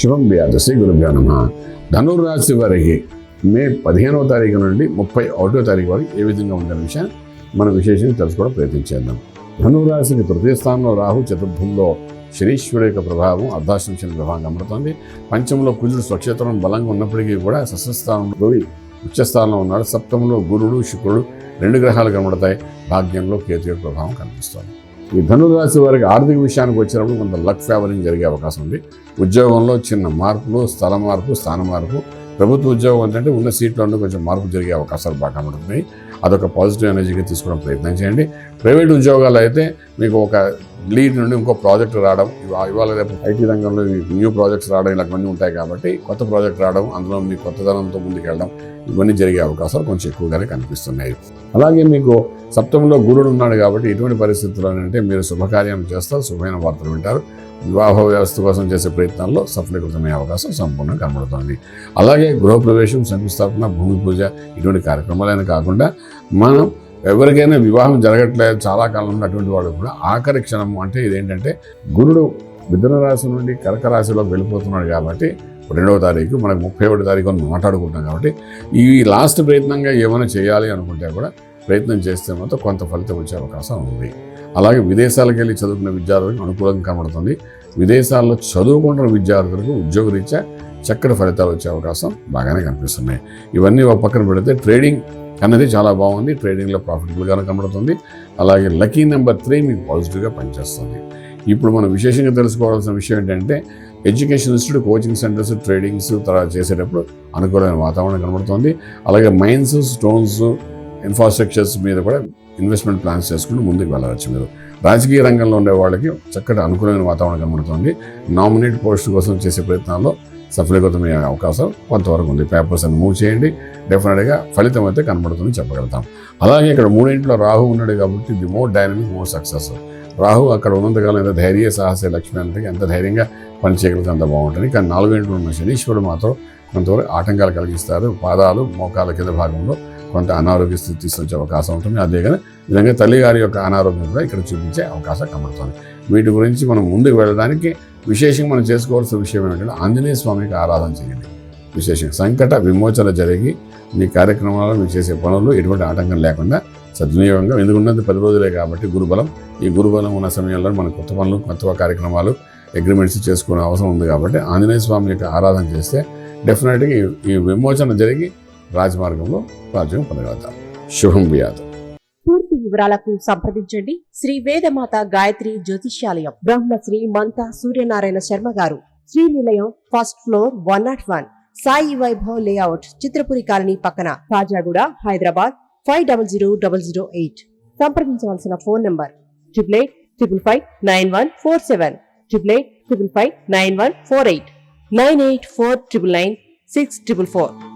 శుభం వ్యాధ శ్రీ గురుభ్యో నమః. ధనుర్రాశి వారికి మే 15వ తారీఖు నుండి 31వ తారీఖు వరకు ఏ విధంగా ఉందనే విషయాన్ని మనం విశేషంగా తెలుసుకోవడం ప్రయత్నించేద్దాం. ధనుర్రాశికి తృతీయ స్థానంలో రాహు, చతుర్థంలో శనీశ్వరుడు యొక్క ప్రభావం, అర్ధాష్టమ శని ప్రభావం కనబడుతుంది. పంచంలో కుజుడు స్వక్షేత్రం బలంగా ఉన్నప్పటికీ కూడా షష్ఠస్థానంలో రవి ఉచ్చస్థానంలో ఉన్నాడు. సప్తమంలో గురుడు, శుక్రుడు 2 గ్రహాలు కనబడతాయి. భాగ్యంలో కేతు యొక్క ప్రభావం కనిపిస్తుంది. ఈ ధనురాశి వారికి ఆర్థిక విషయానికి వచ్చినప్పుడు కొంత లక్ ఫేవరింగ్ జరిగే అవకాశం ఉంది. ఉద్యోగంలో చిన్న మార్పులు, స్థల మార్పు, స్థాన మార్పు. ప్రభుత్వ ఉద్యోగం ఏంటంటే ఉన్న సీట్లలో కొంచెం మార్పు జరిగే అవకాశాలు బాగా కనబడుతున్నాయి. అదొక పాజిటివ్ ఎనర్జీగా తీసుకోవడం ప్రయత్నం చేయండి. ప్రైవేట్ ఉద్యోగాలు అయితే మీకు ఒక లీడ్ నుండి ఇంకో ప్రాజెక్ట్ రావడం, ఇవాళ రేపు ఐటీ రంగంలో న్యూ ప్రాజెక్ట్స్ రావడం ఇలాంటివన్నీ ఉంటాయి కాబట్టి కొత్త ప్రాజెక్ట్ రావడం, అందులో మీ కొత్తదనంతో ముందుకెళ్ళడం ఇవన్నీ జరిగే అవకాశాలు కొంచెం ఎక్కువగానే కనిపిస్తున్నాయి. అలాగే మీకు సప్తమంలో గురుడు ఉన్నాడు కాబట్టి ఇటువంటి పరిస్థితుల్లో అంటే మీరు శుభకార్యం చేస్తారు, శుభమైన వార్తలు వింటారు. వివాహ వ్యవస్థ కోసం చేసే ప్రయత్నాల్లో సఫలీకృతమయ్యే అవకాశం సంపూర్ణంగా కనబడుతుంది. అలాగే గృహప్రవేశం, శంకుస్థాపన, భూమి పూజ ఇటువంటి కార్యక్రమాలైనా కాకుండా మనం ఎవరికైనా వివాహం జరగట్లేదు చాలా కాలం నుండి అటువంటి వాళ్ళు కూడా ఆఖరి క్షణం అంటే ఇదేంటంటే గురుడు మిథున రాశి నుండి కర్క రాశిలోకి వెళ్ళిపోతున్నాడు కాబట్టి 2వ తారీఖు మనకు 31వ తారీఖు మాట్లాడుకుంటాం కాబట్టి ఈ లాస్ట్ ప్రయత్నంగా ఏమైనా చేయాలి అనుకుంటే కూడా ప్రయత్నం చేస్తే మాత్రం కొంత ఫలితం వచ్చే అవకాశం ఉంది. అలాగే విదేశాలకు వెళ్ళి చదువుకున్న విద్యార్థులకు అనుకూలంగా కనబడుతుంది. విదేశాల్లో చదువుకుంటున్న విద్యార్థులకు ఉద్యోగరీత్యా చక్కటి ఫలితాలు వచ్చే అవకాశం బాగానే కనిపిస్తున్నాయి. ఇవన్నీ ఒక పక్కన పెడితే ట్రేడింగ్ అన్నది చాలా బాగుంది. ట్రేడింగ్లో ప్రాఫిటబుల్గానే కనబడుతుంది. అలాగే లక్కీ నెంబర్ 3 మీకు పాజిటివ్గా పనిచేస్తుంది. ఇప్పుడు మనం విశేషంగా తెలుసుకోవాల్సిన విషయం ఏంటంటే education institute, coaching centres, tradings తర్వాత చేసేటప్పుడు అనుకూలమైన వాతావరణం కనబడుతుంది. అలాగే మైన్స్, స్టోన్స్, ఇన్ఫ్రాస్ట్రక్చర్స్ మీద కూడా ఇన్వెస్ట్మెంట్ ప్లాన్స్ చేసుకుని ముందుకు వెళ్ళవచ్చు. మీరు రాజకీయ రంగంలో ఉండే వాళ్ళకి చక్కటి అనుకూలమైన వాతావరణం కనబడుతుంది. నామినేట్ పోస్ట్ కోసం చేసే ప్రయత్నాల్లో సఫలీకృతమయ్యే అవకాశం కొంతవరకు ఉంది. పేపర్స్ అన్ని మూవ్ చేయండి, డెఫినెట్గా ఫలితం అయితే కనబడుతుందని చెప్పగలుగుతాం. అలాగే ఇక్కడ 3 రాహు ఉన్నాడు కాబట్టి the more dynamic, more success. Rahu అక్కడ ఉన్నంతకాలం ఎంత ధైర్య సాహస లక్ష్మి అంటే ఎంత ధైర్యంగా పనిచేయగలిగితే అంత బాగుంటుంది. కానీ 4 ఉన్న శనీశ్వరుడు మాత్రం కొంతవరకు ఆటంకాలు కలిగిస్తారు. పాదాలు, మోకాల కింద భాగంలో కొంత అనారోగ్య స్థితి తీసుకొచ్చే అవకాశం ఉంటుంది. అదే కానీ విధంగా తల్లిగారి యొక్క అనారోగ్యం కూడా ఇక్కడ చూపించే అవకాశం కనబడుతుంది. వీటి గురించి మనం ముందుకు వెళ్ళడానికి విశేషంగా మనం చేసుకోవాల్సిన విషయం ఏంటంటే ఆంజనేయ స్వామికి ఆరాధన చేయండి. విశేషంగా సంకట విమోచన జరిగి మీ కార్యక్రమాలు, మీరు చేసే పనులు ఎటువంటి ఆటంకం లేకుండా సద్వినియోగంగా, ఎందుకున్నది 10 రోజులే కాబట్టి గురుబలం, ఈ గురుబలం ఉన్న సమయంలో మన కొత్త పనులు, కొత్త కార్యక్రమాలు, అగ్రిమెంట్స్ చేసుకునే అవసరం ఉంది కాబట్టి ఆంజనేయ స్వామి యొక్క ఆరాధన చేస్తే డెఫినెట్గా ఈ విమోచన జరిగి రాజమార్గంలో రాజ్యం పొందగలుగుతాం. శుభం వ్యాధం. పూర్తి వివరాలకు సంప్రదించండి శ్రీ వేదమాత గాయత్రి జ్యోతిష్యాలయం, Brahmasri మంతా Suryanarayana Sharma garu, Srinilayam, first floor, 101, Sai Vaibhav layout, Chitrapuri colony పక్కన, కాజాగూడ, హైదరాబాద్ 500008. సంప్రదించవలసిన ఫోన్ నంబర్ 8855559147, 8855559148, 9849996644.